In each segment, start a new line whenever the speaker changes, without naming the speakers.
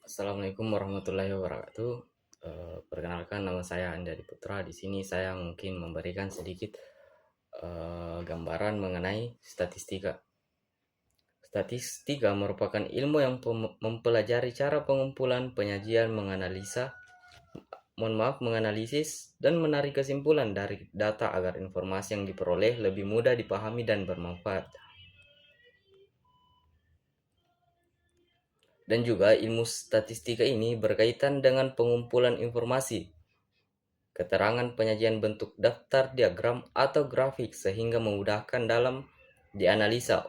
Assalamualaikum warahmatullahi wabarakatuh. Perkenalkan nama saya Andari Putra. Di sini saya mungkin memberikan sedikit gambaran mengenai statistika. Statistika merupakan ilmu yang mempelajari cara pengumpulan, penyajian, menganalisis dan menarik kesimpulan dari data agar informasi yang diperoleh lebih mudah dipahami dan bermanfaat. Dan juga ilmu statistika ini berkaitan dengan pengumpulan informasi, keterangan penyajian bentuk daftar, diagram, atau grafik sehingga memudahkan dalam dianalisa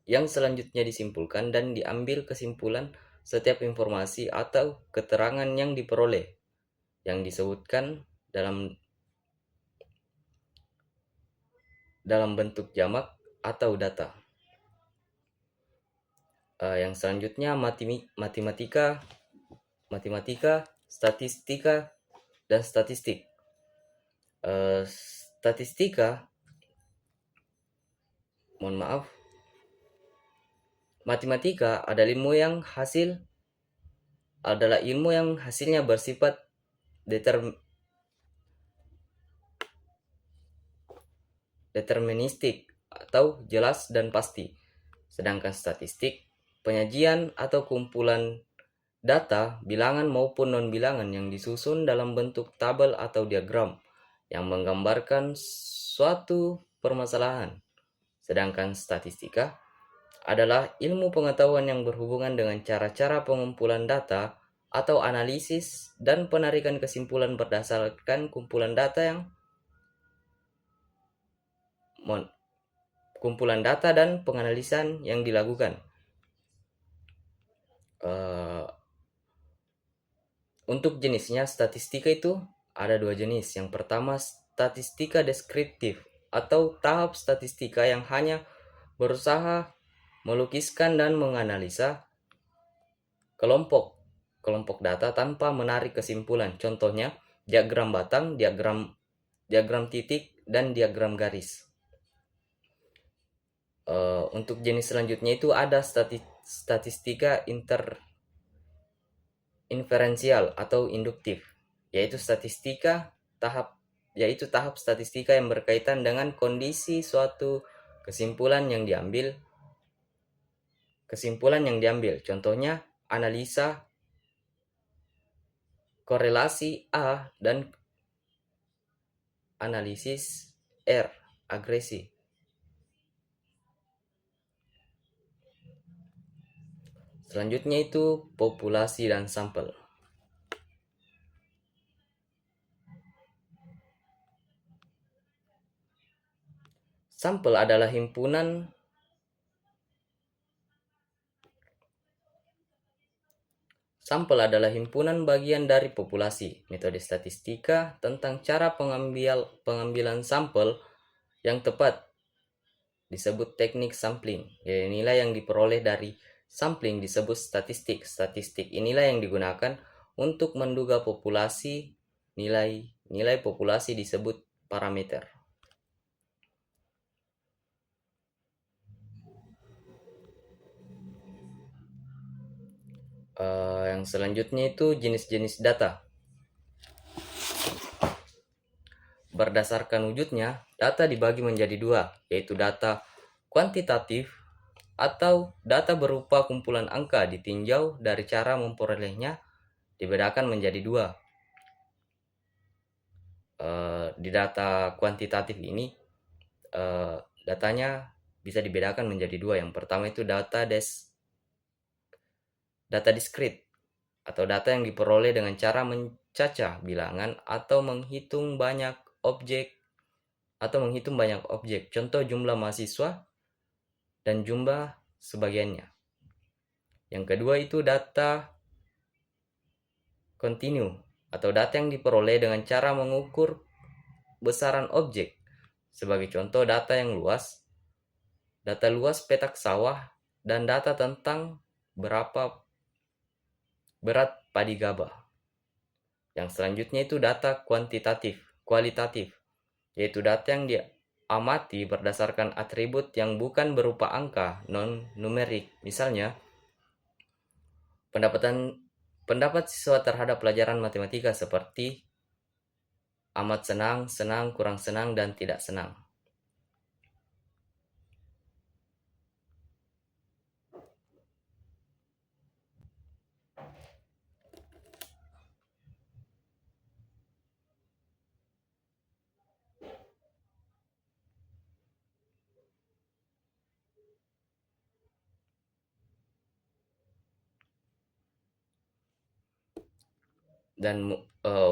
yang selanjutnya disimpulkan dan diambil kesimpulan setiap informasi atau keterangan yang diperoleh yang disebutkan dalam bentuk jamak atau data. Yang selanjutnya matematika, statistika, dan statistik. Statistika, mohon maaf, matematika adalah ilmu yang hasilnya bersifat deterministik atau jelas dan pasti. Sedangkan statistik, penyajian atau kumpulan data, bilangan maupun non-bilangan yang disusun dalam bentuk tabel atau diagram yang menggambarkan suatu permasalahan. Sedangkan statistika adalah ilmu pengetahuan yang berhubungan dengan cara-cara pengumpulan data atau analisis dan penarikan kesimpulan berdasarkan kumpulan dan penganalisan yang dilakukan. Untuk jenisnya, statistika itu ada dua jenis. Yang pertama, statistika deskriptif atau tahap statistika yang hanya berusaha melukiskan dan menganalisa kelompok data tanpa menarik kesimpulan. Contohnya, diagram batang, diagram titik, dan diagram garis. Untuk jenis selanjutnya itu ada statistika inferensial atau induktif, yaitu tahap statistika yang berkaitan dengan kondisi suatu kesimpulan yang diambil. Contohnya, analisa korelasi A dan analisis R, agresi. Selanjutnya itu populasi dan sampel. Sampel adalah himpunan bagian dari populasi. Metode statistika tentang cara pengambilan sampel yang tepat disebut teknik sampling. Jadi nilai yang diperoleh dari sampling disebut statistik. Statistik inilah yang digunakan untuk menduga populasi. Nilai populasi disebut parameter. Yang selanjutnya itu jenis-jenis data. Berdasarkan wujudnya, data dibagi menjadi dua, yaitu data kuantitatif atau data berupa kumpulan angka ditinjau dari cara memperolehnya dibedakan menjadi dua. Di data kuantitatif ini datanya bisa dibedakan menjadi dua. Yang pertama itu data diskrit atau data yang diperoleh dengan cara mencacah bilangan atau menghitung banyak objek. Contoh jumlah mahasiswa dan jumlah sebagiannya. Yang kedua itu data kontinu atau data yang diperoleh dengan cara mengukur besaran objek. Sebagai contoh data luas petak sawah dan data tentang berapa berat padi gabah. Yang selanjutnya itu data kualitatif, yaitu data yang diamati berdasarkan atribut yang bukan berupa angka non-numerik. Misalnya, Pendapat siswa terhadap pelajaran matematika seperti amat senang, senang, kurang senang, dan tidak senang. Dan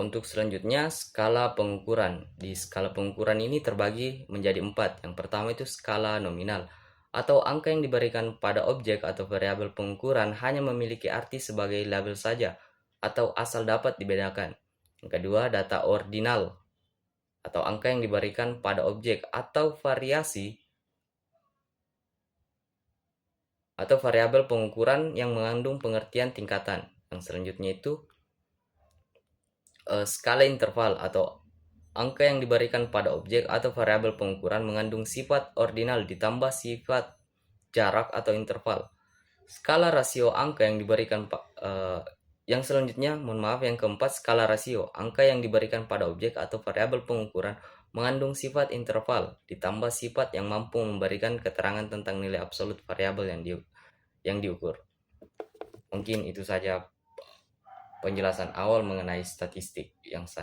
untuk selanjutnya skala pengukuran. Di skala pengukuran ini terbagi menjadi 4. Yang pertama itu skala nominal, atau angka yang diberikan pada objek atau variabel pengukuran hanya memiliki arti sebagai label saja atau asal dapat dibedakan. Yang kedua, data ordinal, atau angka yang diberikan pada objek atau variasi atau variabel pengukuran yang mengandung pengertian tingkatan. Yang selanjutnya itu skala interval, atau angka yang diberikan pada objek atau variabel pengukuran mengandung sifat ordinal ditambah sifat jarak atau interval. Skala rasio angka yang diberikan yang selanjutnya, yang keempat, skala rasio angka yang diberikan pada objek atau variabel pengukuran mengandung sifat interval ditambah sifat yang mampu memberikan keterangan tentang nilai absolut variabel yang diukur. Mungkin itu saja penjelasan awal mengenai statistik yang saya